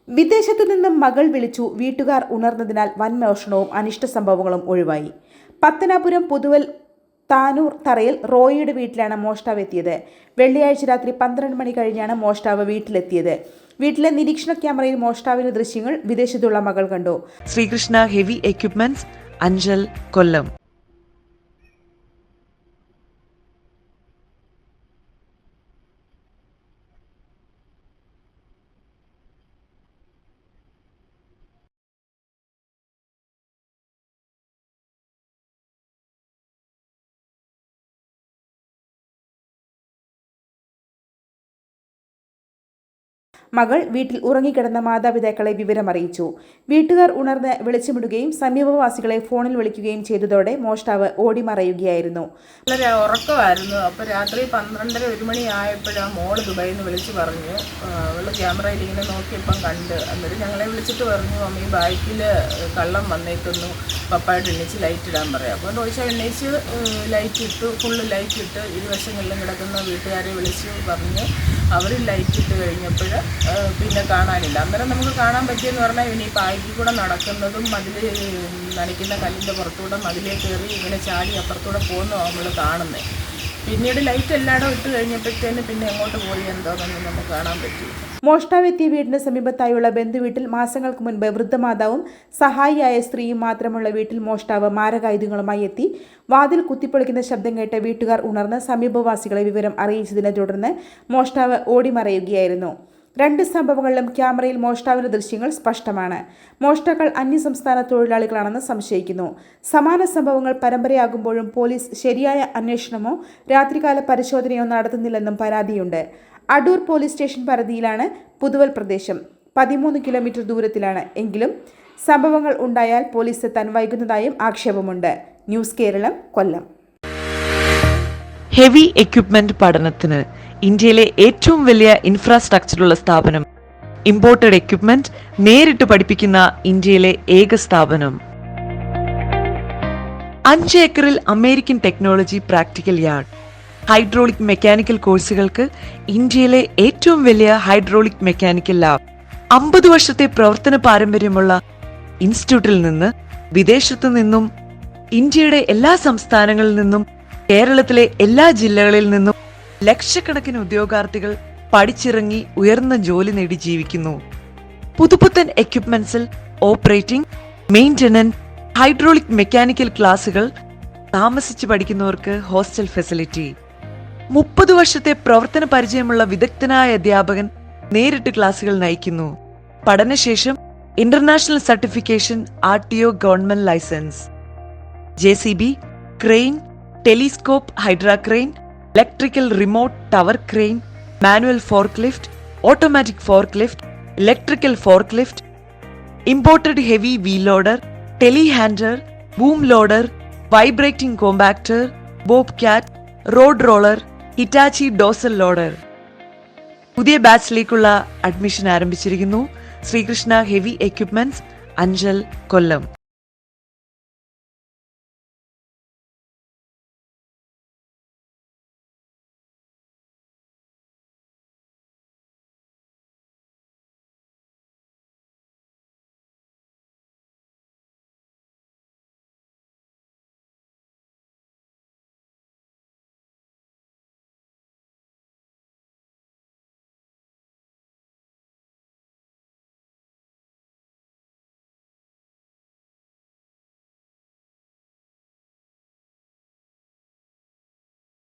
വിദേശത്തു നിന്നും മകൾ വിളിച്ചു വീട്ടുകാർ ഉണർന്നതിനാൽ വൻ മോഷണവും അനിഷ്ട സംഭവങ്ങളും ഒഴിവായി. പത്തനാപുരം പുതുവൽ താനൂർ തറയിൽ റോയിയുടെ വീട്ടിലാണ് മോഷ്ടാവ് എത്തിയത്. വെള്ളിയാഴ്ച രാത്രി 12 മണി കഴിഞ്ഞാണ് മോഷ്ടാവ് വീട്ടിലെത്തിയത്. വീട്ടിലെ നിരീക്ഷണ ക്യാമറയിൽ മോഷ്ടാവിന്റെ ദൃശ്യങ്ങൾ വിദേശത്തുള്ള മകൾ കണ്ടു. ശ്രീകൃഷ്ണ ഹെവി എക്യുപ്മെന്റ്സ്, അഞ്ചൽ, കൊല്ലം. മകൾ വീട്ടിൽ ഉറങ്ങിക്കിടന്ന മാതാപിതാക്കളെ വിവരമറിയിച്ചു. വീട്ടുകാർ ഉണർന്ന് വിളിച്ചുമിടുകയും സമീപവാസികളെ ഫോണിൽ വിളിക്കുകയും ചെയ്തതോടെ മോഷ്ടാവ് ഓടിമറയുകയായിരുന്നു. വളരെ ഉറക്കമായിരുന്നു. അപ്പോൾ രാത്രി 12:30-1 മണി ആയപ്പോഴാണ് മോള് ദുബായിൽ നിന്ന് വിളിച്ച് പറഞ്ഞു. അവൾ ക്യാമറയിൽ ഇങ്ങനെ നോക്കിയപ്പം കണ്ട്. എന്നിട്ട് ഞങ്ങളെ വിളിച്ചിട്ട് പറഞ്ഞു, മമ്മി ബാക്കിൽ കള്ളം വന്നേക്കുന്നു, പപ്പായിട്ട് എണ്ണീച്ച് ലൈറ്റ് ഇടാൻ പറയാം. അപ്പോൾ റോയിഷ എണ്ണീച്ച് ലൈറ്റ് ഇട്ടു. ഫുള്ള് ലൈറ്റ് ഇട്ട് ഇരുവശങ്ങളിലും കിടക്കുന്ന വീട്ടുകാരെ വിളിച്ച് പറഞ്ഞ് അവർ ലൈറ്റ് ഇട്ട് കഴിഞ്ഞപ്പോൾ പിന്നെ കാണാനില്ല. അന്നേരം നമുക്ക് കാണാൻ പറ്റിയെന്ന് പറഞ്ഞാൽ ഇനി പായ്ക്ക് കൂടെ നടക്കുന്നതും മതിൽ നനയ്ക്കുന്ന കല്ലിൻ്റെ പുറത്തൂടെ മതിലേ കയറി ഇങ്ങനെ ചാടി അപ്പുറത്തൂടെ പോകുന്നതാണ് നമ്മൾ കാണുന്നത്. പിന്നീട് ലൈറ്റ് എല്ലായിടും ഇട്ട് കഴിഞ്ഞപ്പോഴത്തേന് പിന്നെ എങ്ങോട്ട് പോയി എന്തോന്നൊന്നും നമുക്ക് കാണാൻ പറ്റി. മോഷ്ടാവെത്തിയ വീടിന് സമീപത്തായുള്ള ബന്ധുവീട്ടിൽ മാസങ്ങൾക്ക് മുൻപ് വൃദ്ധമാതാവും സഹായിയായ സ്ത്രീയും മാത്രമുള്ള വീട്ടിൽ മോഷ്ടാവ് മാരകായുധങ്ങളുമായി എത്തി. വാതിൽ കുത്തിപ്പൊളിക്കുന്ന ശബ്ദം കേട്ട് വീട്ടുകാർ ഉണർന്ന് സമീപവാസികളെ വിവരം അറിയിച്ചതിനെ തുടർന്ന് മോഷ്ടാവ് ഓടിമറയുകയായിരുന്നു. 2 സംഭവങ്ങളിലും ക്യാമറയിൽ മോഷ്ടാവിന്റെ ദൃശ്യങ്ങൾ സ്പഷ്ടമാണ്. മോഷ്ടാക്കൾ അന്യസംസ്ഥാന തൊഴിലാളികളാണെന്ന് സംശയിക്കുന്നു. സമാന സംഭവങ്ങൾ പരമ്പരയാകുമ്പോഴും പോലീസ് ശരിയായ അന്വേഷണമോ രാത്രികാല പരിശോധനയോ നടത്തുന്നില്ലെന്നും പരാതിയുണ്ട്. അടൂർ പോലീസ് സ്റ്റേഷൻ പരിധിയിലാണ് പുതുവൽ പ്രദേശം. 13 കിലോമീറ്റർ ദൂരത്തിലാണ്. എങ്കിലും സംഭവങ്ങൾ ഉണ്ടായാൽ പോലീസ് എത്താൻ വൈകുന്നതായും ആക്ഷേപമുണ്ട്. ന്യൂസ് കേരളം, കൊല്ലം. ഹെവി എക്യുപ്മെന്റ് പഠനത്തിന് ഇന്ത്യയിലെ ഏറ്റവും വലിയ ഇൻഫ്രാസ്ട്രക്ചറുള്ള സ്ഥാപനം. ഇമ്പോർട്ടഡ് എക്യുപ്മെന്റ് നേരിട്ട് പഠിപ്പിക്കുന്ന ഇന്ത്യയിലെ ഏക സ്ഥാപനം. 5 ഏക്കറിൽ American technology practical yard. Hydraulic mechanical കോഴ്സുകൾക്ക് ഇന്ത്യയിലെ ഏറ്റവും വലിയ ഹൈഡ്രോളിക് മെക്കാനിക്കൽ ലാബ്. 50 വർഷത്തെ പ്രവർത്തന പാരമ്പര്യമുള്ള ഇൻസ്റ്റിറ്റ്യൂട്ടിൽ നിന്ന് വിദേശത്തു നിന്നും ഇന്ത്യയുടെ എല്ലാ സംസ്ഥാനങ്ങളിൽ നിന്നും കേരളത്തിലെ എല്ലാ ജില്ലകളിൽ നിന്നും ലക്ഷക്കണക്കിന് ഉദ്യോഗാർത്ഥികൾ പഠിച്ചിറങ്ങി ഉയർന്ന ജോലി നേടി ജീവിക്കുന്നു. പുതുപുത്തൻ എക്യുപ്മെന്റ്സിൽ ഓപ്പറേറ്റിംഗ്, മെയിന്റനൻസ്, ഹൈഡ്രോളിക് മെക്കാനിക്കൽ ക്ലാസുകൾ, താമസിച്ച് പഠിക്കുന്നവർക്ക് ഹോസ്റ്റൽ ഫെസിലിറ്റി. 30 വർഷത്തെ പ്രവർത്തന പരിചയമുള്ള വിദഗ്ധനായ അധ്യാപകൻ നേരിട്ട് ക്ലാസുകൾ നയിക്കുന്നു. പഠനശേഷം international certification, RTO government licence. JCB, crane, telescope, hydra crane, electrical remote tower crane, manual forklift, automatic forklift, electrical forklift, imported heavy wheel loader, telehandler, boom loader, vibrating compactor, Bobcat, road roller, Hitachi dozer loader. പുതിയ ബാച്ചിലേക്കുള്ള admission ആരംഭിച്ചിരിക്കുന്നു. Sreekrishna heavy equipments, Anchal, കൊല്ലം.